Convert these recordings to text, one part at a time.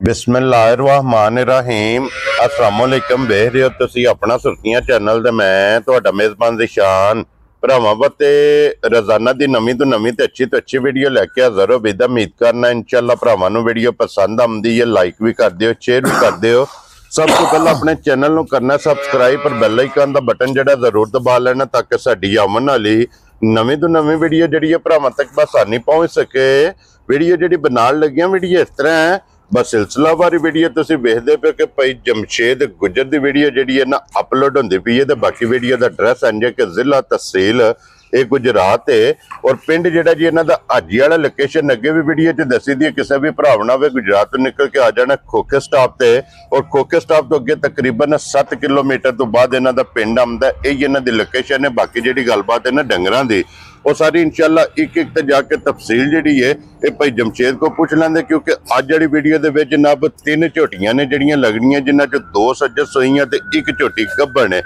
बिस्मिल्लाहिर्रहमानिर्रहीम अस्सलाम वालेकुम। वेख रहे हो तुसी अपना सुर्खियां चैनल ते मैं तुहाडा मेज़बान ज़िशान भरावां वास्ते रोजाना दी नवीं तो अच्छी वीडियो लैके हाज़र हो। बेदा उम्मीद करना इंशाअल्लाह भरावां नूं वीडियो पसंद आउंदी है। लाइक भी कर दिओ, शेयर भी कर दिओ। सब तो पहला अपने चैनल नूं करना सबसक्राइब पर बैल आइकन दा बटन जिहड़ा जरूर दबा लेना ताकि साडी आवन वाली नवीं तो नवीं वीडियो जिहड़ी है भरावां तक बसानी पहुंच सके। वीडियो जिहड़ी बनाउण लगियां वीडियो इस तरह है, बस सिलसिलावार वीडियो तुसीं वेखदे पे कि भाई जमशेद गुजर की वीडियो जी है ना अपलोड होंदी पई है। तो बाकी वीडियो का एड्रैस इंज है कि जिला तहसील ये गुजरात है और पिंड जिहड़ा जी इन्हां दा हाजी वाला लोकेशन अगे भी वीडियो च दसी दी है। किसी भी भराव ना गुजरात तो निकल के आ जाना खोखे स्टाप से और खोखे स्टाप तो अगे तकरीबन 7 किलोमीटर तो बाद इन्हां दा पिंड आउंदा है। यही इन्हां दी लोकेशन है। बाकी जिहड़ी गलबात है ना डंगरां दी वो सारी इंशाअल्लाह एक एक ते जाके तफसील जिहड़ी है ये भाई जमशेद को पूछ लेंगे, क्योंकि अज वाली वीडियो दे विच जनाब 3 झोटियां ने जिहड़ियां लगणियां, जिन्हां चों 2 सज्जर सोईयां ते 1 झोटी गब्बण है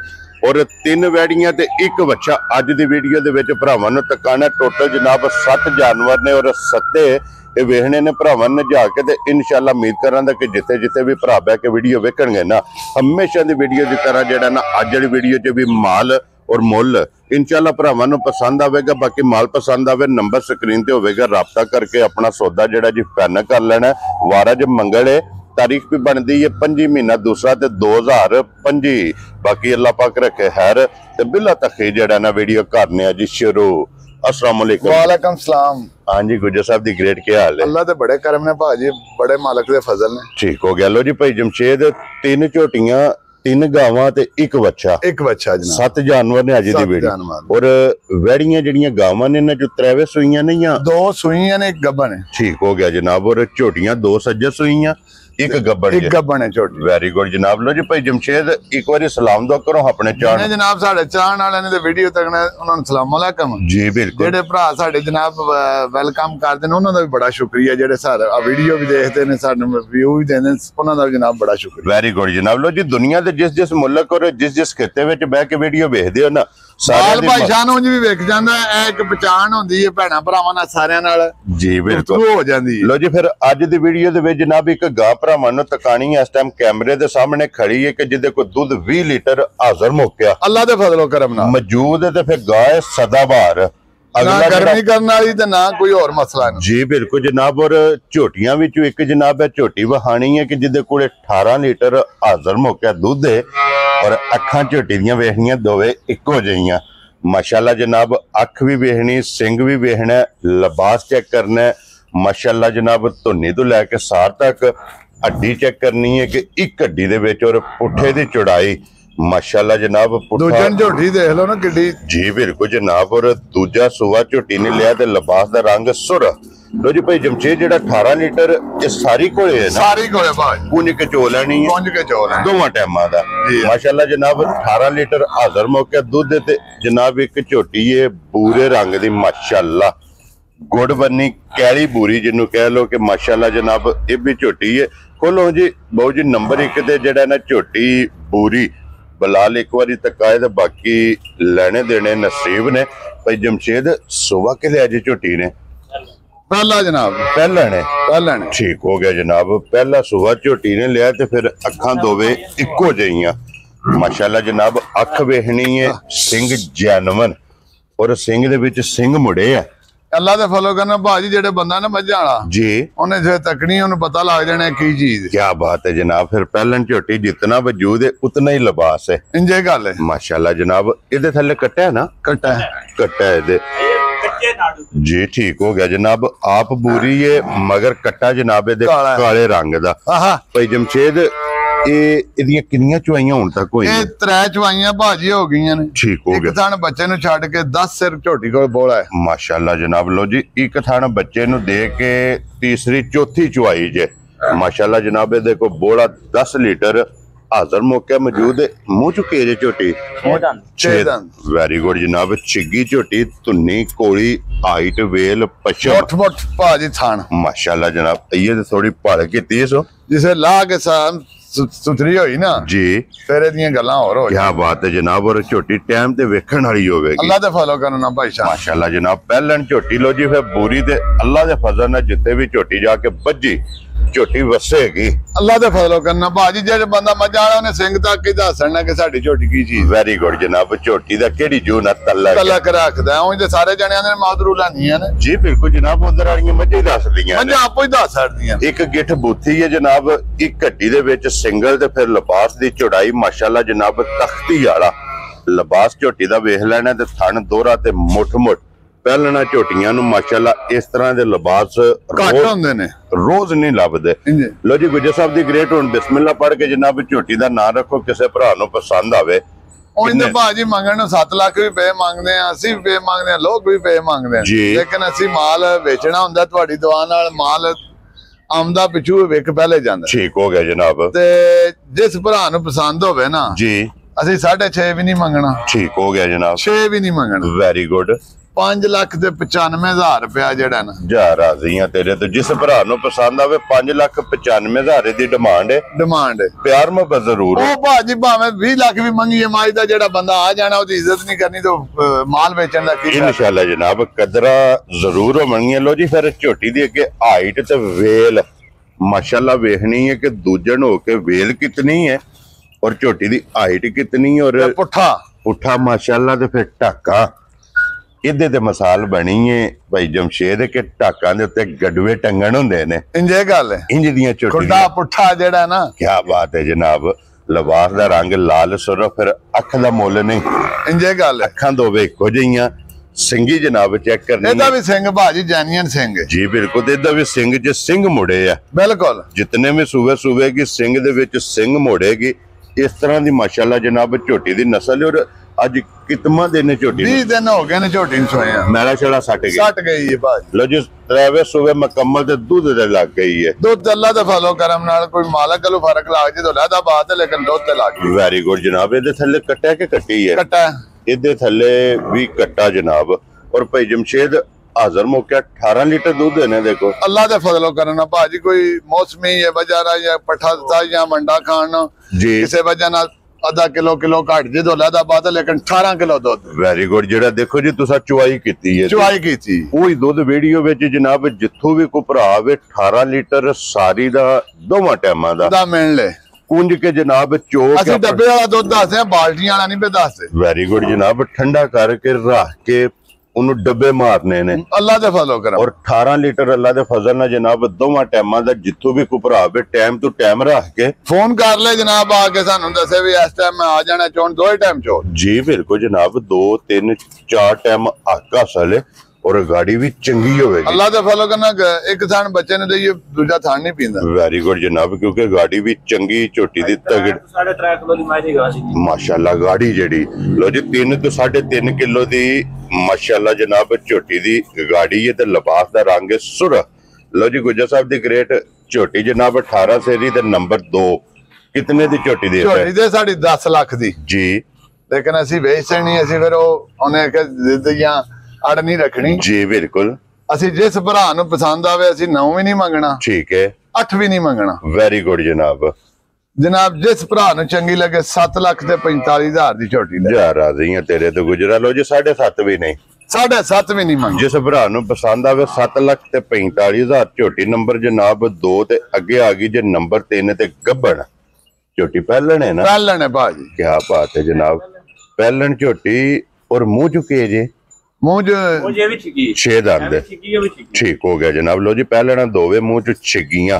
और 3 वैड़ियां ते 1 बच्चा। अज दी वीडियो दे विच भरावां नूं तकाना टोटल जनाब 7 जानवर ने और 7 ये वेखने ने भरावां ने जाके ते इंशाअल्लाह उम्मीद करांगा कि जिथे जिथे भी भरा बह के वीडियो वेखणगे ना हमेशा दी वीडियो की तरह जिहड़ा ना अज वाली वीडियो च भी माल और मुल इंशाअल्लाह भरावां नूं पसंद आवेगा। बाकी माल पसंद आवे नंबर स्क्रीन ते होवेगा, राबता करके अपना सौदा जिहड़ा जी फाइनल कर लेना। वारा ज मंगल है, तारीख भी बनती है 5 महीना दूसरा ते 2025। बाकी अल्लाह पाक रखे खैर ते बिला तखीर जिहड़ा ना वीडियो करने जी शुरू। अस्सलाम वालेकुम। वालेकुम सलाम। हाँ जी गुजर साहब दी ग्रेट क्या हाल है? अल्लाह दे बड़े करम ने भाजी, बड़े मालक दे फजल ने। ठीक हो गया। लो जी भाई जमशेद 3 झोटियां 3 गावां ते 1 बच्चा जनाब 7 जानवर ने अज दी वीडियो और वैड़ियां जिहड़ियां गावां ने इन्हां चों 3 सूईयां नहीं, 2 सूईयां ने 1 गब्बन है। ठीक हो गया जनाब। और झोटियां 2 सज्जर सूईयां 1 गब्बन है झोटी। वेरी गुड जनाब। लो जी भाई जमशेद एक बार सलाम दुआ करो अपने चाहण जनाब साडे चाहण वाले ने ते वीडियो तकने उन्हां नूं सलाम अलैकुम जी। बिल्कुल जेडे भरा साडे जनाब वेलकम करदे ने उन्हां दा भी बड़ा शुक्रिया। जेडे सारे वीडियो भी देखदे ने साडे रिव्यू भी देंदे ने उन्हां दा भी जनाब बड़ा शुक्रिया। वेरी गुड जनाब। लो जी दुनिया दे जिस मुल्क और जिस खिते विच बह के वीडियो वेखदे हो ना साल भाईशान उंज भी वेख जांदा है। एक पहचान होंदी है भैणा भरावां नाल सारियां नाल जी बिल्कुल हो जांदी है। लो जी फिर अज दी वीडियो दे विच जनाब एक गां भरावां नूं तकानी इस टाइम कैमरे दे सामने खड़ी है कि जिहदे कोल दुध 20 लीटर हाजर मुक्या अल्लाह दे फजलो करम नाल मौजूद है। ते फिर गाय सदाबहार ना गर्मी करने वाली ते ना कोई और मसला नहीं जी बिल्कुल जनाब। और झोटियां विचों एक जनाब है झोटी वहानी है कि जिहदे कोल 18 लीटर हाजर मुक्या दुध है और अखां झोटी दियां वेखणियां दोवे इक्को जिहियां माशाअल्लाह जनाब। अख भी वेखनी, सिंग भी वेखना, लिबास चेक करना है माशाअल्लाह जनाब। धुन्नी तो लैके सार तक हड्डी चेक करनी है कि एक हड्डी दे विच और पुठे दी चौड़ाई माशाअल्लाह जनाब। दूजन झोटी देख लो ना किड्डी जी बिल्कुल जनाब। और दूजा सुवा झोटी ने लिया ते लिबास दा रंग सुर। लो जी भाई जमशेद जेड़ा 18 लीटर ये सारी कोले है ना सारी कोले भाई कुंज के चोल है नहीं कुंज के चोल है दोवां टाइमां दा माशाअल्लाह जनाब। 18 लीटर हाजर मौके दूध ते जनाब एक झोटी है बूरे रंग दी माशाअल्लाह गुड़ बन्नी कैली बूरी जिन्नू कह लो कि माशाअल्लाह जनाब। ये भी झोटी है। खोलो जी बहु जी नंबर 1 ते जेड़ा ना झोटी बूरी बलाल एक बारी तकाए तो बाकी लेने देने नसीब ने। भाई जमशेद सुबह के लिए अज झोटी ने पहला जनाब पहला ने ठीक हो गया जनाब। पहला सुबह झोटी ने लिया तो फिर अखां दोवे इक्को जिहियां माशाअल्लाह जनाब। अख वेखनी है, सिंग जैनवन और सिंग दे विच सिंग मुड़े है। अल्लाह दे फलो करना भाजी जेडे बंदा ना मज्झां वाला जी उन्हें जो तकनी उन्हें पता लग जाना की चीज। क्या बात है जनाब। फिर पहलन झोटी जितना वजूद है उतना ही लिबास है इंजे गल है माशाअल्लाह जनाब। इहदे थल्ले कट्टा है ना कट्टा है इहदे जी ठीक हो गया जनाब। आप बूरी है मगर कट्टा जनाब इहदे काले रंग दा। भाई जमशेद इहदियां किन्नियां चवाइयां हुण तक होईयां? 3 चवाइयां भाजी हो गईयां ने। ठीक हो गया। एक थान बच्चे नु छड्ड के 10 सिर झोटी कोल बोला है माशाअल्लाह जनाब। लो जी एक थान बच्चे नु दे के तीसरी चौथी चवाई जे माशाअल्लाह जनाब। इहदे को बोला 10 लीटर हाजर मौके मौजूद है। मुंह चुके जे झोटी वेरी गुड जनाब। छिगी झोटी धुन्नी कोली हाइट वेल पछम भाजी थान माशाअल्लाह जनाब। ये थोड़ी पढ़ कीती सो जिसे ला के सुथरी होई ना जी फिर इहदियां गल्लां होर हो। क्या बात है जनाब। और झोटी टाइम ते वेखण वाली होवेगी अल्लाह दे फजल करना भाई साहब माशाअल्लाह जनाब। पहलन झोटी लो जी फिर बूरी ते अल्लाह दे फजल नाल जिथे भी झोटी जाके बज्जी ਝੋਟੀ ਵਸੇਗੀ। ਅੱਲਾ ਦੇ ਫਜ਼ਲੋਂ ਕਰਨਾ ਭਾਜੀ, ਜਿਹੜੇ ਬੰਦਾ ਮੱਝਾਂ ਵਾਲਾ ਉਹਨੇ ਸਿੰਘ ਤੱਕ ਹੀ ਦੱਸਣਾ ਕਿ ਸਾਡੀ ਝੋਟੀ ਕੀ ਚੀਜ਼ ਵੈਰੀ ਗੁੱਡ ਜਨਾਬ। ਝੋਟੀ ਦਾ ਕਿਹੜੀ ਜੂਨ ਆ ਤਲਕ ਤਲਕ ਰੱਖਦਾ, ਉਂਝ ਤੇ ਸਾਰੇ ਜਣਿਆਂ ਨੇ ਮਾਦਰੂ ਲਾਨੀਆਂ ਨੇ ਜੀ ਬਿਲਕੁਲ ਜਨਾਬ। ਉਧਰ ਵਾਲੀਆਂ ਮੱਝਾਂ ਹੀ ਦੱਸਦੀਆਂ ਨੇ, ਮੱਝਾਂ ਆਪੋ ਹੀ ਦੱਸ ਸਕਦੀਆਂ। ਇੱਕ ਗਿੱਠ ਬੂਥੀ ਹੈ ਜਨਾਬ, ਇੱਕ ਘੱਟੀ ਦੇ ਵਿੱਚ ਸਿੰਗਲ ਤੇ ਫਿਰ ਲਿਬਾਸ ਦੀ ਚੌੜਾਈ ਮਾਸ਼ਾਅੱਲਾ ਜਨਾਬ ਤਖਤੀ ਵਾਲਾ ਲਿਬਾਸ ਝੋਟੀ ਦਾ ਵੇਖ ਲੈਣਾ ਤੇ ਥਣ ਦੋਹਰਾ ਤੇ ਮੁੱਠ ਪਹਿਲਣਾ ਝੋਟੀਆਂ ਨੂੰ ਮਾਸ਼ਾਅੱਲਾ ਇਸ ਤਰ੍ਹਾਂ ਦੇ ਲਿਬਾਸ ਘੱਟ ਹੁੰਦੇ ਨੇ, ਰੋਜ਼ ਨਹੀਂ ਲੱਭਦੇ। ਲੋ ਜੀ ਗੁੱਜਰ ਸਾਹਿਬ ਦੀ ਗ੍ਰੇਟ ਹੁਣ ਬਿਸਮਿਲ੍ਲਾ ਪੜ੍ਹ ਕੇ ਜਨਾਬ ਝੋਟੀ ਦਾ ਨਾਂ ਰੱਖੋ, ਕਿਸੇ ਭਰਾ ਨੂੰ ਪਸੰਦ ਆਵੇ। ਉਹ ਤੇ ਭਾਜੀ ਮੰਗਣ ਨੂੰ 7 ਲੱਖ ਵੀ ਪਏ ਮੰਗਦੇ ਆ, ਅਸੀਂ ਵੀ ਪਏ ਮੰਗਦੇ ਆ, ਲੋਕ ਵੀ ਪਏ ਮੰਗਦੇ ਆ, ਲੇਕਿਨ ਅਸੀਂ ਮਾਲ ਵੇਚਣਾ ਹੁੰਦਾ, ਤੁਹਾਡੀ ਦੁਆ ਨਾਲ ਮਾਲ ਆਮਦਾ ਪਿੱਛੂ ਵੇਖ ਪਹਿਲੇ ਜਾਂਦਾ। ਠੀਕ ਹੋ ਗਿਆ ਜਨਾਬ। ਤੇ ਜਿਸ ਭਰਾ ਨੂੰ ਪਸੰਦ ਹੋਵੇ ਨਾ ਜੀ ਅਸੀਂ 6.5 ਵੀ ਨਹੀਂ ਮੰਗਣਾ। ਠੀਕ ਹੋ ਗਿਆ ਜਨਾਬ। 6 ਵੀ ਨਹੀਂ ਮੰਗਣਾ। Very good. 5,95,000 ਰੁਪਇਆ ਜਿਹੜਾ ਨਾ ਜਾ ਰਾਜ਼ੀਆਂ ਤੇਰੇ ਤੋਂ। ਜਿਸ ਭਰਾ ਨੂੰ ਪਸੰਦ ਆਵੇ 5,95,000 ਦੀ ਡਿਮਾਂਡ ਹੈ। ਡਿਮਾਂਡ ਹੈ, ਪਿਆਰ ਮੁਹੱਬਤ ਜ਼ਰੂਰ ਹੈ। ਉਹ ਭਾਜੀ ਭਾਵੇਂ 20 ਲੱਖ ਵੀ ਮੰਗੀਏ ਮਾਜ ਦਾ ਜਿਹੜਾ ਬੰਦਾ ਆ ਜਾਣਾ ਉਹਦੀ ਇੱਜ਼ਤ ਨਹੀਂ ਕਰਨੀ ਤਾਂ ਮਾਲ ਵੇਚਣ ਦਾ ਕੀ ਇਨਸ਼ਾਅੱਲਾ ਜਨਾਬ ਕਦਰਾ ਜ਼ਰੂਰ ਹੋਣਗੀਆਂ। ਲੋ ਜੀ ਫਿਰ ਝੋਟੀ ਦੀ ਅੱਗੇ ਹਾਈਟ ਤੇ ਵੇਲ ਮਾਸ਼ਾਅੱਲਾ ਵੇਖਣੀ ਹੈ ਕਿ ਦੂਜਣ ਹੋ ਕੇ ਵੇਲ ਕਿਤਨੀ ਹੈ ਔਰ ਝੋਟੀ ਦੀ ਹਾਈਟ ਕਿਤਨੀ ਔਰ ਪੁੱਠਾ ਮਾਸ਼ਾਅੱਲਾ ਤੇ ਫਿਰ ਢਾਕਾ ਇਹਦੇ ਤੇ ਮਿਸਾਲ ਬਣੀ ਹੈ ਭਾਈ ਜਮਸ਼ੇਦ ਕੇ ਢਾਕਾਂ ਦੇ ਉੱਤੇ ਗੜਵੇ ਟੰਗਣ ਹੁੰਦੇ ਨੇ। ਇੰਜੇ ਗੱਲ ਹੈ, ਇੰਜ ਦੀਆਂ ਝੋਟੀਆਂ ਖੁੱਡਾ ਪੁੱਠਾ ਜਿਹੜਾ ਨਾ ਕੀ ਬਾਤ ਹੈ ਜਨਾਬ। ਲਿਬਾਸ ਦਾ ਰੰਗ ਲਾਲ ਸੁਰਖ, ਫਿਰ ਅੱਖ ਦਾ ਮੁੱਲ ਨਹੀਂ। ਇੰਜੇ ਗੱਲ ਹੈ, ਅੱਖਾਂ ਦੋਵੇਂ ਇੱਕੋ ਜਿਹੀਆਂ। ਸਿੰਘੀ ਜਨਾਬ ਚੈੱਕ ਕਰਨੀ ਇਹਦਾ ਵੀ ਸਿੰਘ ਭਾਜੀ ਜੈਨੀਅਨ ਸਿੰਘ ਹੈ ਜੀ ਬਿਲਕੁਲ। ਇਹਦਾ ਵੀ ਸਿੰਘ 'ਚ ਸਿੰਘ ਮੁੜੇ ਆ ਬਿਲਕੁਲ। ਜਿਤਨੇ ਵੀ ਸੂਵੇ ਕੀ ਸਿੰਘ ਦੇ ਵਿੱਚ ਸਿੰਘ ਮੋੜੇਗੀ। ਇਸ ਤਰ੍ਹਾਂ ਦੀ ਮਾਸ਼ਾਅੱਲਾ ਜਨਾਬ ਝੋਟੀ ਦੀ ਨਸਲ। ਔਰ ਅੱਜ ਕਿਤਮਾ ਦਿਨ ਝੋਟੀ 20 ਦਿਨ ਹੋ ਗਏ ਨੇ ਝੋਟੀ ਨੂੰ ਸੋਇਆ, ਮੈਲਾ ਛੜਾ ਸੱਟ ਗਈ ਹੈ ਭਾਜੀ। ਲੋ ਜੀ ਤਰਾਵੇ ਸੂਵੇ ਮੁਕੰਮਲ ਤੇ ਦੁੱਧ ਦੇ ਲੱਗ ਗਈ ਹੈ। ਦੁੱਧ ਅੱਲਾ ਦੇ ਫਜ਼ਲ ਕਰਮ ਨਾਲ ਕੋਈ ਮਾਲਕ ਕੋਲ ਫਰਕ ਲੱਗ ਜੇ ਤਾਂ ਲੈਦਾ ਬਾਤ ਹੈ, ਲੇਕਿਨ ਦੁੱਧ ਤੇ ਲੱਗ ਗਈ। ਵੈਰੀ ਗੁੱਡ ਜਨਾਬ। ਇਹਦੇ ਥੱਲੇ ਕੱਟਿਆ ਕਿ ਕੱਟੀ ਹੈ? ਕੱਟਾ। ਇਹਦੇ ਥੱਲੇ ਵੀ ਕੱਟਾ ਜਨਾਬ। ਔਰ ਭਾਈ ਜਮਸ਼ੇਦ ਹਾਜ਼ਰ ਮੌਕੇ 18 ਲੀਟਰ ਦੁੱਧ ਨੇ। ਦੇਖੋ ਅੱਲਾ ਦੇ ਫਜ਼ਲ ਕਰਨਾ ਭਾਜੀ, ਕੋਈ ਮੌਸਮੀ ਹੈ ਵਜ੍ਹਾ ਜਾਂ ਪੱਠਾ ਦਿੱਤਾ ਜਾਂ ਮੰਡਾ ਖਾਣ ਜੀ ਕਿਸੇ ਵਜ੍ਹਾ ਨਾਲ ਅੱਧਾ ਕਿਲੋ ਘੱਟ ਜੇ ਤਾਂ ਲੈਦਾ ਬਾਤ ਹੈ, ਲੇਕਿਨ 18 ਕਿਲੋ ਦੁੱਧ। Very good. ਜਿਹੜਾ ਦੇਖੋ ਜੀ ਤੁਸੀਂ ਚੁਆਈ ਕੀਤੀ ਹੈ, ਚੁਆਈ ਕੀਤੀ ਉਹੀ ਦੁੱਧ ਵੀਡੀਓ ਵਿੱਚ ਜਨਾਬ ਜਿੱਥੋਂ ਵੀ ਕੋ ਭਰਾ ਆਵੇ 18 ਲੀਟਰ ਸਾਰੀ ਦਾ ਦੋਵਾਂ ਟਾਈਮਾਂ ਦਾ ਮਿਲ ਲੈ ਕੁੰਜ ਕੇ ਜਨਾਬ ਚੋਕ। ਅਸੀਂ ਡੱਬੇ ਵਾਲਾ ਦੁੱਧ ਦੱਸਦੇ ਆ, ਬਾਲਟੀਆਂ ਵਾਲਾ ਨਹੀਂ ਪੇ ਦੱਸਦੇ। ਵੈਰੀ ਗੁੱਡ ਜਨਾਬ। ਠੰਡਾ ਕਰਕੇ ਰੱਖ ਕੇ ਉਹਨੂੰ ਡੱਬੇ ਮਾਰਨੇ ਨੇ ਅੱਲਾ ਦੇ ਫਜ਼ਲ ਕਰਮ। ਔਰ 18 ਲੀਟਰ ਅੱਲਾ ਦੇ ਫਜ਼ਲ ਨਾਲ ਜਨਾਬ ਦੋਵਾਂ ਟਾਈਮਾਂ ਦਾ ਜਿੱਥੋਂ ਵੀ ਕੋ ਭਰਾ ਆਵੇ ਟਾਈਮ ਤੋਂ ਟਾਈਮ ਰੱਖ ਕੇ ਫੋਨ ਕਰ ਲੈ ਜਨਾਬ, ਆ ਕੇ ਸਾਨੂੰ ਦੱਸੇ ਵੀ ਇਸ ਟਾਈਮ ਮੈਂ ਆ ਜਾਣਾ ਚੋਣ, ਦੋਏ ਟਾਈਮ ਚੋ। ਜੀ ਬਿਲਕੁਲ ਜਨਾਬ। 2 3 4 ਟਾਈਮ ਆਕਾ ਸਲੇ ਔਰ ਗਾੜੀ ਵੀ ਚੰਗੀ ਹੋਵੇਗੀ। ਅੱਲਾ ਦੇ ਫਜ਼ਲ ਕਰਨਾ ਇੱਕ ਥਾਨ ਬੱਚੇ ਨੂੰ ਦੇਈਏ, ਦੂਜਾ ਥਾਨ ਨਹੀਂ ਪੀਂਦਾ। ਵੈਰੀ ਗੁੱਡ ਜਨਾਬ। ਕਿਉਂਕਿ ਗਾੜੀ ਵੀ ਚੰਗੀ ਝੋਟੀ ਦੀ ਤਗੜ 3.5 ਕਿਲੋ ਦੀ ਮਾਈ ਦੀ ਗਾੜੀ ਮਾਸ਼ਾਅੱਲਾ ਗਾੜੀ ਜਿਹੜੀ ਲੋ ਜੀ 3 ਤੋਂ 3.5 ਕਿਲੋ ਦੀ ਮਾਸ਼ਾਅੱਲਾ ਜਨਾਬ ਝੋਟੀ ਦੀ ਗਾੜੀ ਹੈ ਤੇ ਲਿਬਾਸ ਦਾ ਰੰਗ ਹੈ ਸੁਰਖ। ਲੋ ਜੀ ਗੁੱਜਰ ਸਾਹਿਬ ਦੀ ਗ੍ਰੇਟ ਝੋਟੀ ਜਨਾਬ 18 ਸੇਰੀ ਤੇ ਨੰਬਰ 2 ਕਿਤਨੇ ਦੀ ਝੋਟੀ ਦੇ? ਝੋਟੀ ਦੇ ਸਾਡੀ 10 ਲੱਖ ਦੀ ਜੀ, ਲੇਕਿਨ ਅਸੀਂ ਵੇਚਣੀ, ਅਸੀਂ ਫਿਰ ਉਹਨੇ ਕਿ ਜ਼ਿੰਦਗੀਆਂ ਅੜ ਨਹੀਂ ਰੱਖਣੀ ਜੀ ਬਿਲਕੁਲ। ਅਸੀਂ ਜਿਸ ਭਰਾ ਨੂੰ ਪਸੰਦ ਆਵੇ ਅਸੀਂ 9 ਵੀ ਨਹੀਂ ਮੰਗਣਾ, ਠੀਕ ਹੈ, 8 ਵੀ ਨਹੀਂ ਮੰਗਣਾ। ਵੈਰੀ ਗੁੱਡ ਜਨਾਬ। ਜਨਾਬ ਜਿਸ ਭਰਾ ਨੂੰ ਚੰਗੀ ਲੱਗੇ 7 ਲੱਖ ਤੇ 45,000 ਦੀ ਝੋਟੀ ਲੈ ਜਾ ਰਾਜ਼ੀਆਂ ਤੇਰੇ ਤੋਂ ਗੁਜਰਾ। ਲੋ ਜੀ 7.5 ਵੀ ਨਹੀਂ, 7.5 ਵੀ ਨਹੀਂ ਮੰਗ। ਜਿਸ ਭਰਾ ਨੂੰ ਪਸੰਦ ਆਵੇ 7 ਲੱਖ ਤੇ 45,000 ਝੋਟੀ। ਨੰਬਰ ਜਨਾਬ 2 ਤੇ ਅੱਗੇ ਆ ਗਈ ਜੇ ਨੰਬਰ 3 ਤੇ ਗੱਬਣ ਝੋਟੀ ਪਹਿਲਣ ਹੈ ਨਾ? ਪਹਿਲਣ ਹੈ ਭਾਜੀ। ਕੀ ਬਾਤ ਹੈ ਜਨਾਬ। ਪਹਿਲਣ ਝੋਟੀ ਔਰ ਮੂੰਹ ਚੁੱਕੇ ਜੇ ਮੂੰਹ ਉਹ ਜੇ ਵੀ ਛਿੱਕੀ 6 ਦੰਦ ਠੀਕ ਹੋ ਗਿਆ ਜਨਾਬ। ਲੋ ਜੀ ਪਹਿਲਣਾ ਦੋਵੇਂ ਮੂੰਹ ਚ ਛਿੱਗੀਆਂ।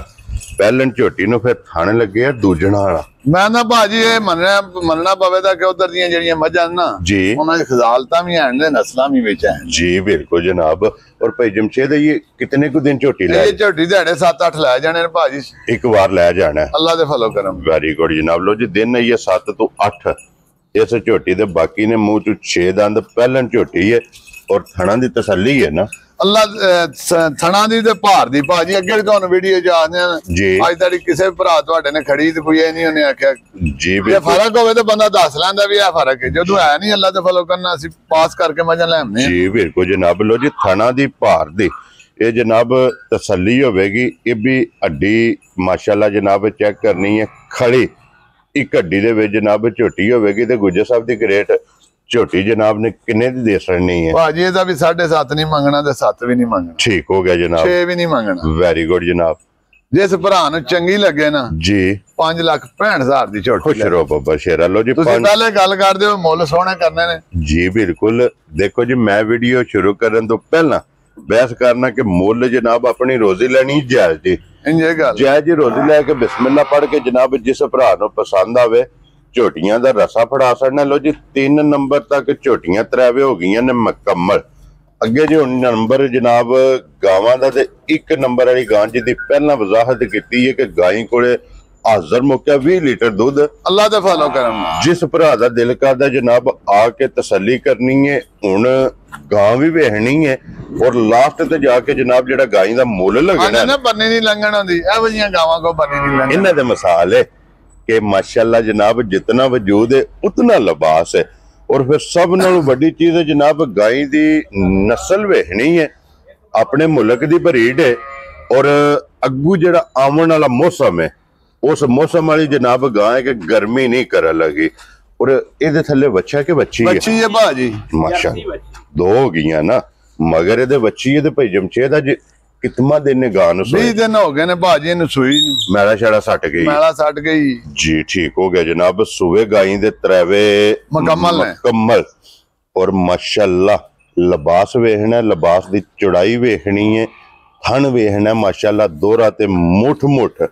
ਪਹਿਲਣ ਝੋਟੀ ਨੂੰ ਫਿਰ ਥਣ ਲੱਗੇ ਆ ਦੂਜਣਾ ਵਾਲਾ। ਮੈਂ ਨਾ ਭਾਜੀ ਇਹ ਮੰਨਣਾ ਪਵੇ ਤਾਂ ਕਿ ਉਧਰ ਦੀਆਂ ਜਿਹੜੀਆਂ ਮੱਝਾਂ ਨਾ ਜੀ ਉਹਨਾਂ ਦੀ ਖਜ਼ਾਲਤਾਂ ਵੀ ਹਨ ਨੇ, ਨਸਲਾਂ ਵੀ ਵਿੱਚ ਹਨ ਜੀ ਬਿਲਕੁਲ ਜਨਾਬ। ਔਰ ਭਾਈ ਜਮਸ਼ੇਦ ਇਹ ਕਿਤਨੇ ਕੁ ਦਿਨ ਝੋਟੀ ਲੈ? ਇਹ ਝੋਟੀ ਦਿਹਾੜੇ 7-8 ਲੈ ਜਾਣੇ ਨੇ ਭਾਜੀ, ਇੱਕ ਵਾਰ ਲੈ ਜਾਣਾ। ਅੱਲਾ ਦੇ ਫਜ਼ਲ ਕਰਮ। ਵੈਰੀ ਗੁੱਡ ਜਨਾਬ। ਲੋ ਜੀ ਦਿਨ ਹੈ 7 ਤੋਂ 8 ਇਸ ਝੋਟੀ ਦੇ। ਬਾਕੀ ਨੇ ਮੂੰਹ ਚ 6 ਦੰਦ। ਪਹਿਲਣ ਝੋਟੀ ਹੈ ਔਰ ਥਣਾ ਦੀ ਤਸੱਲੀ ਹੈ ਨਾ ਅੱਲਾ ਥਣਾ ਦੀ ਤੇ ਭਾਰ ਦੀ ਭਾਜੀ। ਅੱਗੇ ਵੀ ਤੁਹਾਨੂੰ ਵੀਡੀਓ ਚ ਆਖਦੇ ਆ ਜੀ, ਅੱਜ ਤੱਕ ਕਿਸੇ ਭਰਾ ਤੁਹਾਡੇ ਨੇ ਖੜੀ ਤੇ ਕੋਈ ਇਹ ਨਹੀਂ ਉਹਨੇ ਆਖਿਆ ਜੀ ਜੇ ਬਿਲਕੁਲ ਫਰਕ ਹੋਵੇ ਤਾਂ ਬੰਦਾ ਦੱਸ ਲੈਂਦਾ ਵੀ ਇਹ ਫਰਕ ਹੈ। ਜਦੋਂ ਹੈ ਨਹੀਂ ਅੱਲਾ ਦੇ ਫਜ਼ਲ ਕਰਨਾ ਅਸੀਂ ਪਾਸ ਕਰਕੇ ਮਜ਼ਾ ਲੈ ਆਉਂਦੇ ਹਾਂ। ਜੀ ਬਿਲਕੁਲ ਜਨਾਬ। ਲੋ ਜੀ ਥਣਾ ਦੀ ਭਾਰ ਦੀ ਇਹ ਜਨਾਬ ਤਸੱਲੀ ਹੋਵੇਗੀ। ਇਹ ਵੀ ਹੱਡੀ ਮਾਸ਼ਾਅੱਲਾ ਜਨਾਬ ਚੈੱਕ ਕਰਨੀ ਹੈ ਖੜੀ। ਇੱਕ ਹੱਡੀ ਦੇ ਵਿੱਚ ਜਨਾਬ ਝੋਟੀ ਹੋਵੇਗੀ ਤੇ ਗੁੱਜਰ ਸਾਹਿਬ ਦੀ ਗ੍ਰੇਟ ਝੋਟੀ ਜਨਾਬ ਨੇ ਕਿੰਨੇ ਦੀ ਦੇ ਸਕਣੀ ਹੈ? ਭਾਜੀ ਇਹਦਾ ਵੀ 7.5 ਨਹੀਂ ਮੰਗਣਾ ਤੇ 7 ਵੀ ਨਹੀਂ ਮੰਗਣਾ, ਠੀਕ ਹੋ ਗਿਆ ਜਨਾਬ। 6 ਵੀ ਨਹੀਂ ਮੰਗਣਾ। ਵੈਰੀ ਗੁੱਡ ਜਨਾਬ। ਜਿਸ ਭਰਾ ਨੂੰ ਚੰਗੀ ਲੱਗੇ ਨਾ ਜੀ 5,65,000 ਦੀ ਝੋਟੀ ਖੁਸ਼ ਰਹੋ ਬਾਬਾ ਸ਼ੇਰਾ। ਲੋ ਜੀ ਤੁਸੀਂ ਪਹਿਲੇ ਗੱਲ ਕਰਦੇ ਹੋ ਮੁੱਲ ਸੋਹਣੇ ਕਰਨੇ ਨੇ। ਜੀ ਬਿਲਕੁਲ। ਦੇਖੋ ਜੀ ਮੈਂ ਵੀਡੀਓ ਸ਼ੁਰੂ ਕਰਨ ਤੋਂ ਪਹਿਲਾਂ ਬਹਿਸ ਕਰਨਾ ਕਿ ਮੁੱਲ ਜਨਾਬ ਆਪਣੀ ਰੋਜ਼ੀ ਲੈਣੀ ਜਾਇਜ਼ ਜੀ, ਇੰਜੇ ਗੱਲ ਜਾਇਜ਼ ਜੀ ਰੋਜ਼ੀ ਲੈ ਕੇ ਬਿਸਮਿਲ੍ਲਾ ਪੜ੍ਹ ਕੇ ਜਨਾਬ ਜਿਸ ਭਰਾ ਨੂੰ ਪਸੰਦ ਆਵੇ ਝੋਟੀਆਂ ਦਾ ਰਸਾ ਫੜਾ ਸਕਣਾ। ਲੋ ਜੀ 3 ਨੰਬਰ ਤੱਕ ਝੋਟੀਆਂ ਤਰਾਵੇ ਹੋ ਗਈਆਂ ਨੇ ਮੁਕੰਮਲ। ਅੱਗੇ ਜੀ ਹੁਣ ਨੰਬਰ ਜਨਾਬ ਗਾਵਾਂ ਦਾ ਤੇ 1 ਨੰਬਰ ਵਾਲੀ ਗਾਂ ਜਿਹਦੀ ਪਹਿਲਾਂ ਵਜ਼ਾਹਤ ਕੀਤੀ ਹੈ ਕਿ ਗਾਈ ਕੋਲੇ ਹਾਜ਼ਰ ਮੁੱਕਿਆ 20 ਲੀਟਰ ਦੁੱਧ। ਅੱਲਾ ਦਾ ਫਾਲੋ ਕਰਮ। ਜਿਸ ਭਰਾ ਦਾ ਦਿਲ ਕਰਦਾ ਜਨਾਬ ਆ ਕੇ ਤਸੱਲੀ ਕਰਨੀ ਹੈ, ਹੁਣ ਗਾਂ ਵੀ ਵੇਖਣੀ ਹੈ ਔਰ ਲਾਸਟ ਤੇ ਜਾ ਕੇ ਜਨਾਬ ਜਿਹੜਾ ਗਾਈ ਦਾ ਮੁੱਲ ਲੱਗਣਾ ਨਾ ਬੰਨੀ ਨਹੀਂ ਲੰਘਣ ਆਉਂਦੀ, ਇਹੋ ਜਿਹੀਆਂ ਗਾਵਾਂ ਕੋ ਬੰਨੀ ਨਹੀਂ ਲੰਘਣ। ਇਹਨਾਂ ਦੇ ਮਿਸਾਲ ਹੈ ਕਿ ਮਾਸ਼ਾਅੱਲਾ ਜਨਾਬ ਜਿਤਨਾ ਵਜੂਦ ਹੈ ਉਤਨਾ ਲਿਬਾਸ ਹੈ। और फिर सब नालों बड़ी चीज है जनाब गाय दी नस्ल वेखनी है, अपने मुल्क दी ब्रीड है और अगू जेड़ा आवन वाला मौसम है उस मौसम वाली जनाब गाय है कि गर्मी नहीं कर लगी। और इहदे थल्ले बच्चा के बच्ची है भाजी माशाअल्लाह 2 हो गईयां ना, मगर इहदे बच्ची है ते भाई जमशेद अज कितना दिन ने गां 20 दिन हो गए ने भाजी नु सूई नु मैला छड़ा सट गई। मैला सट गई जी, ठीक हो गया जनाब। सुबह गाई दे त्रैवे मुकम्मल और माशाअल्लाह लिबास वेखना, लिबास दी चौड़ाई वेखनी है, थन वेखना माशाअल्लाह दोहरा ते मुठ मुठ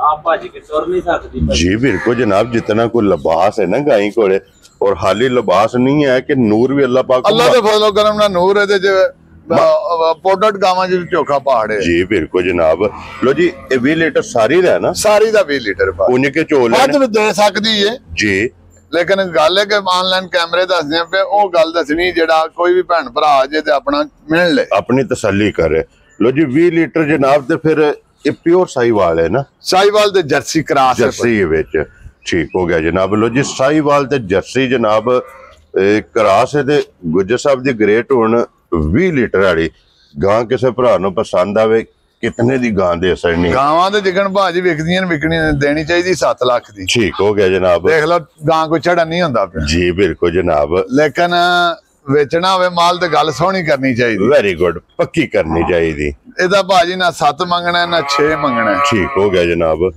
आप भाजी के तोड़ नहीं सकती जी बिल्कुल जनाब। जितना कोई लिबास है ना गाई कोले और हाली लिबास नहीं है कि नूर भी अल्लाह पाक अल्लाह दे फजलो करम ना नूर है ते पोडट गावां जी चोखा पहाड़ है जी बिल्कुल जनाब। लो जी 20 लीटर सारी दा ना, सारी दा 20 लीटर उन्हें के चोल ਵੱਧ ਵੀ ਦੇ ਸਕਦੀ ਹੈ जी। लेकिन गल है कि ऑनलाइन कैमरे दसदे पे ओ गल दसनी जेड़ा कोई भी भैन भरा जे ते अपना मिल ले अपनी तसल्ली करे। लो जी 20 लीटर जनाब ते फिर ये प्योर साहिवाल है ना, साहिवाल ते जर्सी क्रॉस जर्सी विच ठीक हो गया जनाब। लो जी साहिवाल ते जर्सी जनाब क्रॉस है ते गुज्जर साहब दी ग्रेट हुन 20 लीटर वाली गां किसे भरा नूं पसंद आवे कितने दी गां दे सकनी? गावां ते जिकन भाजी विकदियां विकनी देनी चाहिए 7 लाख दी। ठीक हो गया जनाब। देख लो गां कोई छड़ा नहीं हुंदा पे जी बिल्कुल जनाब। लेकिन वेचना होवे माल ते गल सोहनी करनी चाहिए, वेरी गुड, पक्की करनी चाहिए। ਇਹਦਾ ਭਾਜੀ ਨਾ 7 ਮੰਗਣਾ ਨਾ 6 ਮੰਗਣਾ। ठीक हो गया जनाब।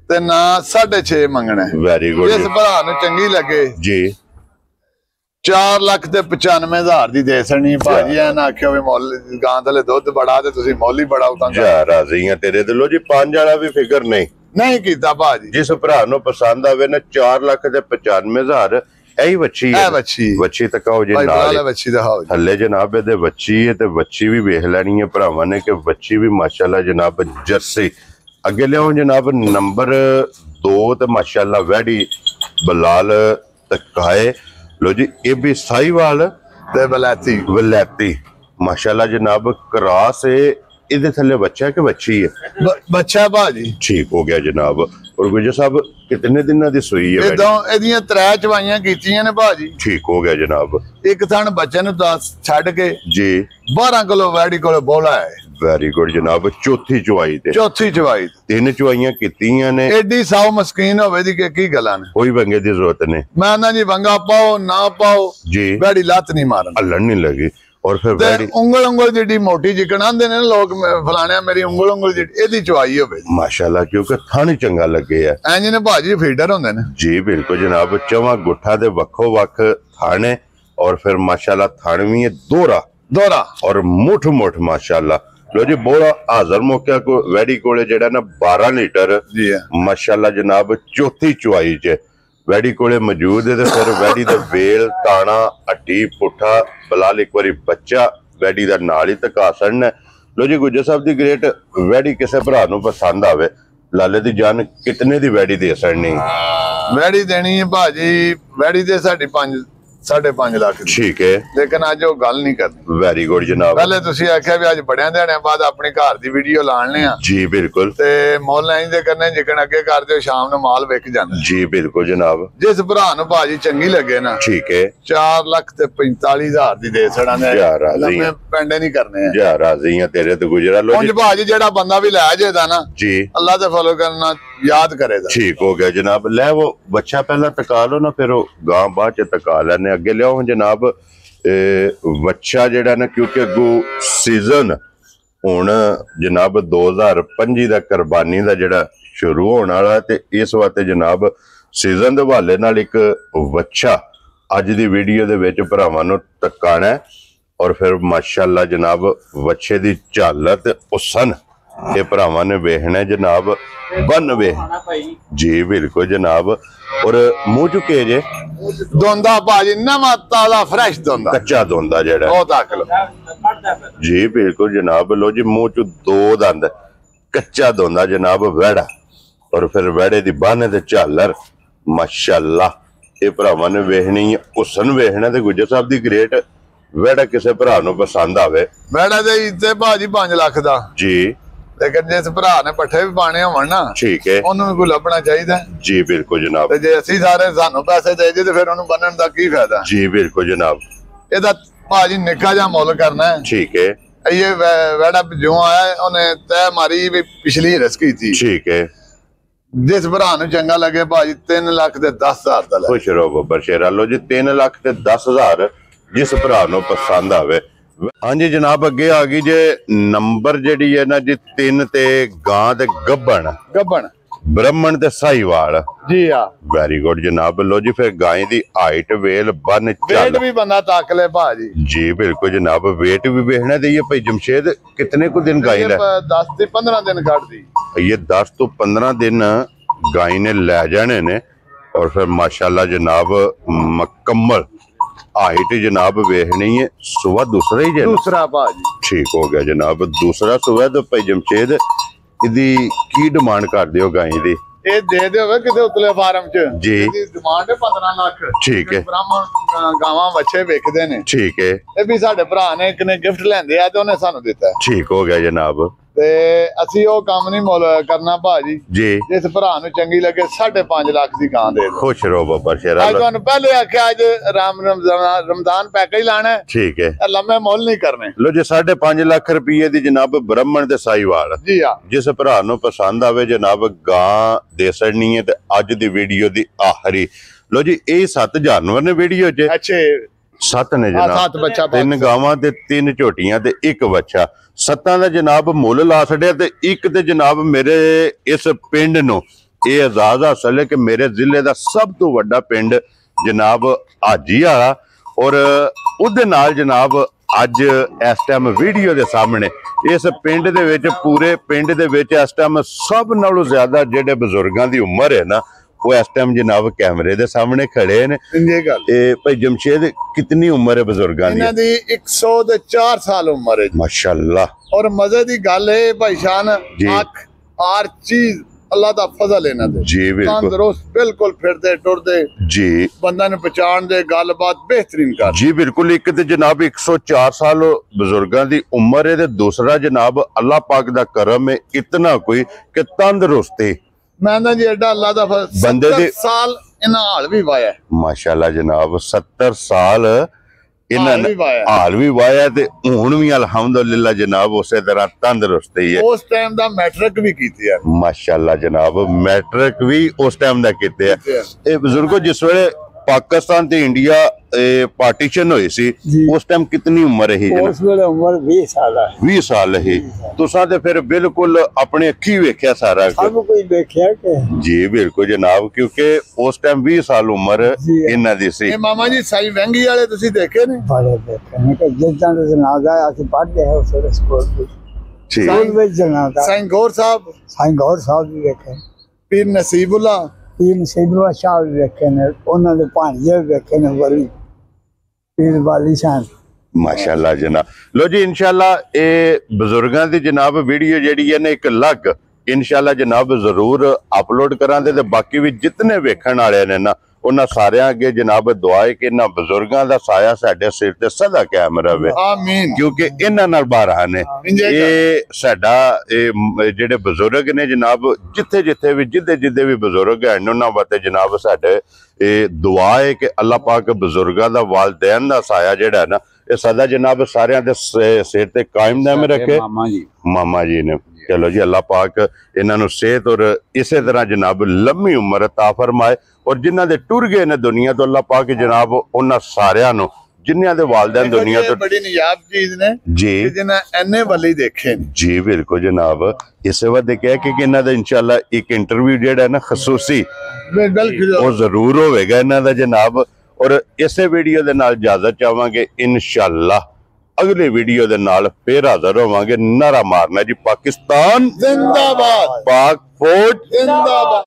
ਤੇ ਨਾ 6.5 ਮੰਗਣਾ। Very good. ਜਿਸ ਭਰਾ ਨੂੰ ਚੰਗੀ ਲੱਗੇ जी 4,95,000 ਦੀ ਦੇ ਸਣੀ ਭਾਜੀ। ਐ ਨਾ ਆਖਿਓ ਵੀ ਮੁੱਲ ਗਾਂ ਥਲੇ ਦੁੱਧ ਬੜਾ ਤੇ ਤੁਸੀਂ ਮੁੱਲ ਹੀ ਬੜਾ ਉਤਾਂ जा राजी हैं तेरे ते। लो जी 5 वाला भी फिकर नहीं ਨਹੀਂ ਕੀਤਾ ਭਾਜੀ। जिस भरा नूं पसंद आवे ना 4,95,000 यही बच्ची है। बच्ची बच्ची तक हो जे ਭਾਈ नाल ਬੜਾ ਬੱਚੀ ਦਾ ਹਾਲ थल्ले जनाब ਇਹਦੇ ਬੱਚੀ है ते बच्ची भी वेख लैनी है भरावां ने कि बच्ची भी माशाअल्लाह जनाब जर्सी। अगे लियाओ जनाब नंबर 2 ते माशाअल्लाह वैडी बलाल तकाए। लो जी ये भी साहिवाल ਤੇ ਬਲੈਤੀ वलैती माशाअल्लाह जनाब क्रॉस है। ਇਹਦੇ ਥੱਲੇ ਬੱਚਾ ਕਿ ਬੱਚੀ ਹੈ? ਬੱਚਾ ਭਾਜੀ। ठीक हो गया जनाब। और गुजर साहब कितने दिनों ਦੀ ਸੂਈ ਹੈ? ਇਦੋਂ ਇਹਦੀਆਂ 3 ਚਵਾਈਆਂ ਕੀਤੀਆਂ ਨੇ ਭਾਜੀ। ठीक हो गया जनाब। ਇੱਕ ਥਣ ਬੱਚੇ ਨੂੰ 10 ਛੱਡ ਕੇ जी 12 ਕਿਲੋ ਵੈੜੀ ਕੋਲੇ ਬੋਲਾ ਹੈ। वेरी गुड जनाब। चौथी चुवाई ते ਚੌਥੀ ਚਵਾਈ 3 ਚੁਵਾਈਆਂ ਕੀਤੀਆਂ ਨੇ। ਐਡੀ ਸਾਉ ਮਸਕੀਨ ਹੋਵੇ ਦੀ ਕਿ ਕੀ ਗੱਲਾਂ ਨੇ। ਕੋਈ ਬੰਗੇ ਦੀ ਜ਼ਰੂਰਤ नहीं ਮੈਂ ਨਾ ਜੀ ਵੰਗਾ ਪਾਓ ਨਾ ਪਾਓ जी ਵੈੜੀ ਲੱਤ ਨਹੀਂ ਮਾਰਨ हलन नहीं लगी। और फिर ਤੇ वैडी ਉਂਗਲ ਜਿਹੜੀ ਮੋਟੀ ਜਿਕਣ ਆਂਦੇ ਨੇ ਲੋਕ ਫਲਾਣਿਆ ਮੇਰੀ ਉਂਗਲ ਜਿਹੜੀ ਇਹਦੀ ਚਵਾਈ ਹੋਵੇ माशाल्लाह क्योंकि थानी चंगा लगे है ਇੰਜ ਨੇ ਭਾਜੀ ਫੀਡਰ ਹੁੰਦੇ ਨੇ। जी बिल्कुल जनाब। चवा गुठा दे वक्खो वक्ख थाने और फिर माशाल्लाह थानवी दोहरा ਦੋਹਰਾ और मुठ मुठ माशाल्लाह। लो जी बोला हाजर मौके को वैडी कोले जेड़ा ना 12 लीटर जी है माशाल्लाह जनाब चौथी चुवाई च वैडी कोले मौजूद है। ते फिर वैडी दे वेल ताना हड्डी पुठा बलाल एक बारी बच्चा वैडी दा नाल ही तका सड़ना। लो जी गुज्जर साहब दी ग्रेट वैडी किसे भरा नूं पसंद आवे लाले दी जान कितने दी वैडी दे सड़नी? ਵੈੜੀ ਦੇਣੀ ਹੈ ਭਾਜੀ। ਵੈੜੀ ਦੇ ਸਾਡੀ 5.5 ਲੱਖ ਦੀ। ठीक है ਲੇਕਿਨ ਅੱਜ ਉਹ ਗੱਲ ਨਹੀਂ ਕਰਨੀ। वेरी गुड जनाब। ਪਹਿਲੇ ਤੁਸੀਂ ਆਖਿਆ ਵੀ ਅੱਜ ਬੜਿਆਂ ਦਿਹਾੜਿਆਂ ਬਾਅਦ ਆਪਣੇ ਘਰ ਦੀ ਵੀਡੀਓ ਲਾਣਨੇ ਆ जी बिल्कुल ਤੇ ਮੁੱਲ ਐਂ ਦੇ ਕਰਨੇ ਜਿਕਣ ਅੱਗੇ ਕਰਦੇ ਹੋ ਸ਼ਾਮ ਨੂੰ ਮਾਲ ਵਿਕ ਜਾਂਦਾ। जी बिल्कुल जनाब। ਜਿਸ ਭਰਾ ਨੂੰ ਭਾਜੀ ਚੰਗੀ ਲੱਗੇ ਨਾ ठीक है 4,45,000 ਦੀ ਦੇ ਸੜਾਂ ਦੇ ਯਾਰ ਰਾਜ਼ੀ ਲੰਮੇ ਪੈਂਡੇ ਨਹੀਂ ਕਰਨੇ ਆ। जा राजी हैं तेरे तो गुजरा। लो ਉਂਝ जी ਭਾਜੀ ਜਿਹੜਾ ਬੰਦਾ ਵੀ ਲੈ ਜਾਏਦਾ ਨਾ जी ਅੱਲਾ ਦੇ ਫਜ਼ਲ ਕਰਨਾ ਯਾਦ ਕਰੇਗਾ। ठीक हो गया जनाब। ले वो बच्चा पहला तका लो ना फिर वो गां बाद च तका लेने। अगे लियाओ जनाब बच्चा जेड़ा ना क्योंकि अगू सीजन ਹੁਣ ਜਨਾਬ 2025 ਦਾ ਕੁਰਬਾਨੀ ਦਾ ਜਿਹੜਾ ਸ਼ੁਰੂ ਹੋਣ ਵਾਲਾ ਤੇ ਇਸ ਵਾਸਤੇ ਜਨਾਬ ਸੀਜ਼ਨ ਦੇ ਹਵਾਲੇ ਨਾਲ ਇੱਕ ਵੱਛਾ ਅੱਜ ਦੀ ਵੀਡੀਓ ਦੇ ਵਿੱਚ ਭਰਾਵਾਂ ਨੂੰ ਤਕਾਣਾ ਹੈ। ਔਰ ਫਿਰ ਮਾਸ਼ਾਅੱਲਾ ਜਨਾਬ ਵੱਛੇ ਦੀ ਝਾਲਰ ਤੇ ਉਸਨ ਇਹ ਭਰਾਵਾਂ ਨੇ ਵੇਖਣਾ ਜਨਾਬ ਬੰਨ ਵੇ ਜੀ ਬਿਲਕੁਲ ਜਨਾਬ। ਔਰ ਮੂੰਹ ਚੁੱਕੇ ਜੇ ਦੋਂਦਾ ਭਾਜੀ ਨਵਾਂ ਤਾਜ਼ਾ ਫਰੈਸ਼ ਦੋਂਦਾ ਕੱਚਾ ਦੋਂਦਾ ਜਿਹੜਾ ਉਹ ਤੱਕ ਲੋ ਜੀ ਬਿਲਕੁਲ ਜਨਾਬ। ਲੋ ਜੀ ਮੂੰਹ ਚ ਦੋ ਦੰਦ ਕੱਚਾ ਦੋਂਦਾ ਜਨਾਬ ਵੜਾ ਔਰ ਫਿਰ ਵੜੇ ਦੀ ਬਾਨੇ ਤੇ ਝਾਲਰ ਮਾਸ਼ਾਅੱਲਾ ਇਹ ਭਰਾਵਾਂ ਨੇ ਵੇਖਣੀ ਹੁਸਨ ਵੇਖਣਾ ਤੇ ਗੁੱਜਰ ਸਾਹਿਬ ਦੀ ਗ੍ਰੇਟ ਵੜਾ ਕਿਸੇ ਭਰਾ ਨੂੰ ਪਸੰਦ ਆਵੇ ਵੜਾ ਦੇ ਇੱਥੇ ਭਾਜੀ 5 ਲੱਖ ਦਾ ਜੀ। ਲੇਕਿਨ ਜਿਸ ਭਰਾ ਨੇ ਪੱਠੇ ਵੀ ਪਾਣੇ ਹੋਣ ਨਾ ਠੀਕ ਹੈ ਉਹਨੂੰ ਵੀ ਕੋਈ ਲੱਭਣਾ ਚਾਹੀਦਾ ਜੀ ਬਿਲਕੁਲ ਜਨਾਬ। ਤੇ ਜੇ ਅਸੀਂ ਸਾਰੇ ਸਾਨੂੰ ਪੈਸੇ ਚਾਹੀਦੇ ਤੇ ਫਿਰ ਉਹਨੂੰ ਬੰਨਣ ਦਾ ਕੀ ਫਾਇਦਾ ਜੀ ਬਿਲਕੁਲ ਜਨਾਬ। ਇਹਦਾ ਭਾਜੀ ਨਿੱਕਾ ਜਿਹਾ ਮੁੱਲ ਕਰਨਾ ਹੈ। ਠੀਕ ਹੈ ਇਹ ਵੜਾ ਜੋ ਆਇਆ ਉਹਨੇ ਤੈ ਮਾਰੀ ਵੀ ਪਿਛਲੀ ਰਸ ਕੀਤੀ ਠੀਕ ਹੈ। ਜਿਸ ਭਰਾ ਨੂੰ ਚੰਗਾ ਲੱਗੇ ਭਾਜੀ 3 ਲੱਖ ਤੇ 10,000 ਦਾ ਲੈ ਖੁਸ਼ ਰਹੋ ਬੱਬਰ ਸ਼ੇਰਾ। ਲੋ ਜੀ 3 ਲੱਖ ਤੇ 10,000 ਜਿਸ ਭਰਾ ਨੂੰ ਪਸੰਦ ਆਵੇ। ਹਾਂਜੀ ਜਨਾਬ ਅੱਗੇ ਆ ਗਈ ਜੇ ਨੰਬਰ ਜਿਹੜੀ ਹੈ ਨਾ ਜੀ 3 ਤੇ ਗਾਂ ਤੇ ਗੱਬਣ ਬ੍ਰਾਹਮਣ ਤੇ ਸਾਹੀਵਾਲ ਜੀ ਆ ਵੈਰੀ ਗੁੱਡ ਜਨਾਬ। ਲੋ ਜੀ ਫਿਰ ਗਾਂ ਦੀ ਹਾਈਟ ਵੇਲ ਬੰਨ ਵੇਟ ਚੱਲ ਵੀ ਬੰਦਾ ਤੱਕ ਲੈ ਭਾਜੀ ਜੀ ਬਿਲਕੁਲ ਜਨਾਬ। ਵੇਟ ਵੀ ਵੇਖਣਾ ਤੇ ਇਹ ਭਾਈ ਜਮਸ਼ੇਦ ਕਿਤਨੇ ਕੁ ਦਿਨ ਗਾਈ ਲੈ 10 ਤੇ 15 ਦਿਨ ਕੱਢਦੀ ਇਹ 10 ਤੋਂ 15 ਦਿਨ ਗਾਈ ਨੇ ਲੈ ਜਾਣੇ ਨੇ। ਔਰ ਫਿਰ ਮਾਸ਼ਾਅੱਲਾ जनाब मुकम्मल हाइट जनाब वेखनी है। सुबह दूसरा ही जे दूसरा भाजी ठीक हो गया जनाब दूसरा सुबह तो भाई जमशेद इदी की डिमांड कर दियो गाय दी ਇਹ ਦੇ ਦਿਓਗੇ ਕਿਤੇ ਉਤਲੇ ਫਾਰਮ ਚ ਜੀ ਇਹਦੀ ਡਿਮਾਂਡ ਹੈ 15 ਲੱਖ ਠੀਕ ਹੈ। ਬ੍ਰਾਹਮਣ ਗਾਵਾਂ ਵੱਛੇ ਵੇਚਦੇ ਨੇ ठीक है ਇਹ ਵੀ ਸਾਡੇ ਭਰਾ ਨੇ ਇੱਕ ਨੇ ਗਿਫਟ ਲੈਂਦੇ ਆ ਤੇ ਉਹਨੇ ਸਾਨੂੰ ਦਿੱਤਾ ठीक हो गया जनाब ਤੇ ਅਸੀਂ ਉਹ ਕੰਮ ਨਹੀਂ ਮੁੱਲ ਕਰਨਾ ਭਾਜੀ जी ਜਿਸ ਭਰਾ ਨੂੰ ਚੰਗੀ ਲੱਗੇ 5.5 ਲੱਖ ਦੀ ਗਾਂ ਦੇ ਦਿਓ। खुश रहो बाबा शेरा ਅੱਜ ਤੁਹਾਨੂੰ ਪਹਿਲੇ ਆਖਿਆ ਅੱਜ ਰਮਜ਼ਾਨ ਪੈਕੇਜ ਲਾਣਾ ਹੈ ठीक है। ਇਹ ਲੰਮੇ ਮੁੱਲ ਨਹੀਂ ਕਰਨੇ लो जी 5.5 लाख रुपये दी जनाब ब्राह्मण ते साहीवाल ਜੀ ਆ जिस भरा ਨੂੰ ਪਸੰਦ ਆਵੇ ਜਨਾਬ ਗਾਂ ਦੇ ਸੜਨੀ ਹੈ ਤੇ ਅੱਜ ਦੀ ਵੀਡੀਓ ਦੀ ਆਖਰੀ। ਲੋ ਜੀ ਇਹ 7 ਜਾਨਵਰ ਨੇ ਵੀਡੀਓ 'ਚ ਅੱਛੇ 7 ਨੇ ਆ ਜਨਾਬ 7 ਬੱਚਾ 3 ਗਾਵਾਂ ਤੇ 3 ਝੋਟੀਆਂ ਤੇ 1 ਬੱਚਾ 7 ਦਾ ਜਨਾਬ ਮੁੱਲ ਲਾ ਛੱਡਿਆ ਤੇ ਇੱਕ ਤੇ ਜਨਾਬ ਮੇਰੇ ਇਸ ਪਿੰਡ ਨੂੰ ਇਹ ਇਜਾਜ਼ਤ ਹਾਸਲ ਹੈ ਕਿ ਮੇਰੇ ਜ਼ਿਲ੍ਹੇ ਦਾ ਸਭ ਤੋਂ ਵੱਡਾ ਪਿੰਡ ਜਨਾਬ ਹਾਜੀ ਵਾਲਾ ਔਰ ਉਹਦੇ ਨਾਲ ਜਨਾਬ ਅੱਜ ਇਸ ਟਾਈਮ ਵੀਡੀਓ ਦੇ ਸਾਹਮਣੇ ਇਸ ਪਿੰਡ ਦੇ ਵਿੱਚ ਪੂਰੇ ਪਿੰਡ ਦੇ ਵਿੱਚ ਇਸ ਟਾਈਮ ਸਭ ਨਾਲੋਂ ਜ਼ਿਆਦਾ ਜਿਹੜੇ ਬਜ਼ੁਰਗਾਂ ਦੀ ਉਮਰ ਹੈ ਨਾ ਉਹ ਇਸ ਟਾਈਮ ਜਨਾਬ ਕੈਮਰੇ ਦੇ ਸਾਹਮਣੇ ਖੜੇ ਨੇ। ਇਹ ਗੱਲ ਇਹ ਭਾਈ ਜਮਸ਼ੇਦ ਕਿੰਨੀ ਉਮਰ ਹੈ ਬਜ਼ੁਰਗਾਂ ਦੀ? ਇਹਨਾਂ ਦੀ 104 ਸਾਲ ਉਮਰ ਹੈ ਮਾਸ਼ਾਅੱਲਾ। ਔਰ ਮਜ਼ੇ ਦੀ ਗੱਲ ਹੈ ਭਾਈ ਸ਼ਾਨ ਜੀ। ਅੱਖ ਹਰ ਚੀਜ਼ ਅੱਲਾਹ ਦਾ ਫਜ਼ਲ ਇਹਨਾਂ ਦੇ ਜੀ ਬਿਲकुल ਤੰਦਰੁਸਤ ਬਿਲਕੁਲ ਫਿਰਦੇ ਟੁਰਦੇ ਜੀ ਬੰਦਾ ਨੂੰ ਪਛਾਣਦੇ ਗੱਲਬਾਤ ਬਿਹਤਰੀਨ ਕਰ ਜੀ ਬਿਲकुल। ਇੱਕ ਤੇ ਜਨਾਬ 104 ਸਾਲ ਬਜ਼ੁਰਗਾਂ ਦੀ ਉਮਰ ਹੈ ਤੇ ਦੂਸਰਾ ਜਨਾਬ ਅੱਲਾਹ ਪਾਕ ਦਾ ਕਰਮ ਹੈ ਇਤਨਾ ਕੋਈ ਕਿ ਤੰਦਰੁਸਤੀ ਮੈਂ ਨਾ ਜੀ ਐਡਾ ਅੱਲਾਹ ਦਾ ਫਜ਼ਲ ਬੰਦੇ ਦੇ 70 ਸਾਲ ਇਹਨਾਂ ਹਾਲ ਵੀ ਵਾਇਆ ਮਾਸ਼ਾਅੱਲਾ ਜਨਾਬ 70 ਸਾਲ ਇਹਨਾਂ ਹਾਲ ਨੇ ਵੀ ਵਾਇਆ ਹਾਲ ਵੀ ਵਾਇਆ ਤੇ ਹੁਣ ਵੀ ਅਲਹਮਦੁਲਿਲਾ ਜਨਾਬ ਉਸੇ ਤਰ੍ਹਾਂ ਤੰਦਰੁਸਤੀ ਹੈ। ਉਸ ਟਾਈਮ ਦਾ ਮੈਟ੍ਰਿਕ ਵੀ ਕੀਤੀ ਹੈ ਮਾਸ਼ਾਅੱਲਾ ਜਨਾਬ ਮੈਟ੍ਰਿਕ ਵੀ ਉਸ ਟਾਈਮ ਦਾ ਕੀਤੇ ਆ। ਇਹ ਬਜ਼ੁਰਗੋ ਜਿਸ ਵੇਲੇ ਪਾਕਿਸਤਾਨ ਤੇ ਇੰਡੀਆ ਪਾਰਟੀਸ਼ਨ ਹੋਈ ਸੀ ਉਸ ਟਾਈਮ ਕਿੰਨੀ ਉਮਰ ਹੈ ਜਨਾਬ? ਉਸ ਵੇਲੇ ਉਮਰ 20 ਸਾਲ ਹੈ 20 ਸਾਲ ਹੈ ਤੁਸਾਂ ਤੇ ਫਿਰ ਬਿਲਕੁਲ ਆਪਣੇ ਅੱਖੀ ਵੇਖਿਆ ਸਾਰਾ ਕੁਝ। ਸਭ ਕੋਈ ਦੇਖਿਆ ਕਿ ਜੀ ਬਿਲਕੁਲ ਜਨਾਬ ਕਿਉਂਕਿ ਉਸ ਟਾਈਮ 20 ਸਾਲ ਉਮਰ ਇਹਨਾਂ ਦੀ ਸੀ। ਇਹ ਮਾਮਾ ਜੀ ਸਾਈ ਵਹਿੰਗੀ ਵਾਲੇ ਤੁਸੀਂ ਦੇਖੇ ਨੇ ਬੜੇ ਦੇਖੇ ਨੇ ਕਿ ਜਿੱਦਾਂ ਦਾ ਜਨਾਜ਼ਾ ਅਸੀਂ ਪੜ੍ਹਦੇ ਹਾਂ ਉਸ ਵੇਲੇ ਸਕੂਲ ਵਿੱਚ ਠੀਕ ਸਕੂਲ ਵਿੱਚ ਜਨਾਜ਼ਾ ਸਾਈਂ ਗੌਰ ਸਾਹਿਬ ਸਾਈਂ ਗੌਰ ਸਾਹਿਬ ਵੀ ਵੇਖੇ ਪੀਰ ਨਸੀਬੁੱਲਾ ਪੀਰ ਨਸੀਬੁੱਲਾ ਸ਼ਾਹ ਵੀ ਵੇਖੇ ਨੇ ਉਹਨਾਂ ਦੇ ਭਾਣਜੇ ਵੀ ਵੇਖੇ ਨੇ ਵਲੀ ਪੀਰ ਵਾਲੀ ਸ਼ਾਨ ਮਾਸ਼ਾਅੱਲਾ ਜਨਾਬ। ਲੋ ਜੀ ਇਨਸ਼ਾਅੱਲਾ ਇਹ ਬਜ਼ੁਰਗਾਂ ਦੀ ਜਨਾਬ ਵੀਡੀਓ ਜਿਹੜੀ ਹੈ ਨਾ ਇੱਕ ਅਲੱਗ ਇਨਸ਼ਾਅੱਲਾ ਜਨਾਬ ਜ਼ਰੂਰ ਅਪਲੋਡ ਕਰਾਂਗੇ ਤੇ ਬਾਕੀ ਵੀ ਜਿਤਨੇ ਵੇਖਣ ਵਾਲੇ ਨੇ ਨਾ ਉਹਨਾਂ ਸਾਰਿਆਂ ਅੱਗੇ ਜਨਾਬ ਦੁਆ ਹੈ ਕਿ ਇਹਨਾਂ ਬਜ਼ੁਰਗਾਂ ਦਾ ਸਾਇਆ ਸਾਡੇ ਸਿਰ ਤੇ ਸਦਾ ਕਾਇਮ ਰਹੇ ਆਮੀਨ ਕਿਉਂਕਿ ਇਹਨਾਂ ਨਾਲ ਬਾਰਾਂ ਨੇ ਇਹ ਸਾਡਾ ਇਹ ਜਿਹੜੇ ਬਜ਼ੁਰਗ ਨੇ ਜਨਾਬ ਜਿੱਥੇ ਜਿੱਥੇ ਵੀ ਜਿੱਦੇ ਵੀ ਬਜ਼ੁਰਗ ਹਨ ਉਹਨਾਂ ਵਾਸਤੇ ਜਨਾਬ ਸਾਡੇ ਇਹ ਦੁਆ ਹੈ ਕਿ ਅੱਲਾਹ ਪਾਕ ਬਜ਼ੁਰਗਾਂ ਦਾ ਵਾਲਿदैन ਦਾ ਸਾਇਆ ਜਿਹੜਾ ਨਾ ਇਹ ਸਦਾ ਜਨਾਬ ਸਾਰਿਆਂ ਦੇ ਸਿਰ ਤੇ ਕਾਇਮ ਨਾਮ ਰੱਖੇ। ਮਾਮਾ ਜੀ ਨੇ ਚਲੋ ਜੀ ਅੱਲਾਹ ਪਾਕ ਇਹਨਾਂ ਨੂੰ ਸਿਹਤ ਔਰ ਇਸੇ ਤਰ੍ਹਾਂ ਜਨਾਬ ਲੰਮੀ ਉਮਰ ਅਤਾ ਫਰਮਾਏ ਔਰ ਜਿਨ੍ਹਾਂ ਦੇ ਟੁਰ ਗਏ ਨੇ ਦੁਨੀਆ ਤੋਂ ਅੱਲਾਹ ਪਾਕ ਜਨਾਬ ਉਹਨਾਂ ਸਾਰਿਆਂ ਨੂੰ ਜਿਨ੍ਹਾਂ ਦੇ ਵਾਲਿदैन ਦੁਨੀਆ ਤੋਂ ਬੜੀ ਨਿਯਾਬ ਚੀਜ਼ ਨੇ ਜੀ ਕਿ ਜਿਨ੍ਹਾਂ ਐਨੇ ਵਲੀ ਦੇਖੇ ਨੇ। ਜੀ ਬਿਲਕੁਲ ਜਨਾਬ, ਇਸੇ ਵਾਦੇ ਕਹਿ ਕੇ ਕਿ ਇਹਨਾਂ ਦਾ ਇਨਸ਼ਾਅੱਲਾ ਇੱਕ ਇੰਟਰਵਿਊ ਜਿਹੜਾ ਨਾ ਖਸੂਸੀ ਬਿਲਕੁਲ ਉਹ ਜ਼ਰੂਰ ਹੋਵੇਗਾ ਇਹਨਾਂ ਦਾ ਜਨਾਬ। ਔਰ ਇਸੇ ਵੀਡੀਓ ਦੇ ਨਾਲ ਇਜਾਜ਼ਤ ਚਾਹਾਂਗੇ, ਇਨਸ਼ਾਅੱਲਾ ਅਗਲੀ ਵੀਡੀਓ ਦੇ ਨਾਲ ਫੇਰ ਹਾਜ਼ਰ ਹੋਵਾਂਗੇ। ਨਾਰਾ ਮਾਰਨਾ ਜੀ ਪਾਕਿਸਤਾਨ ਜ਼ਿੰਦਾਬਾਦ, ਪਾਕ ਫੌਜ ਜ਼ਿੰਦਾਬਾਦ।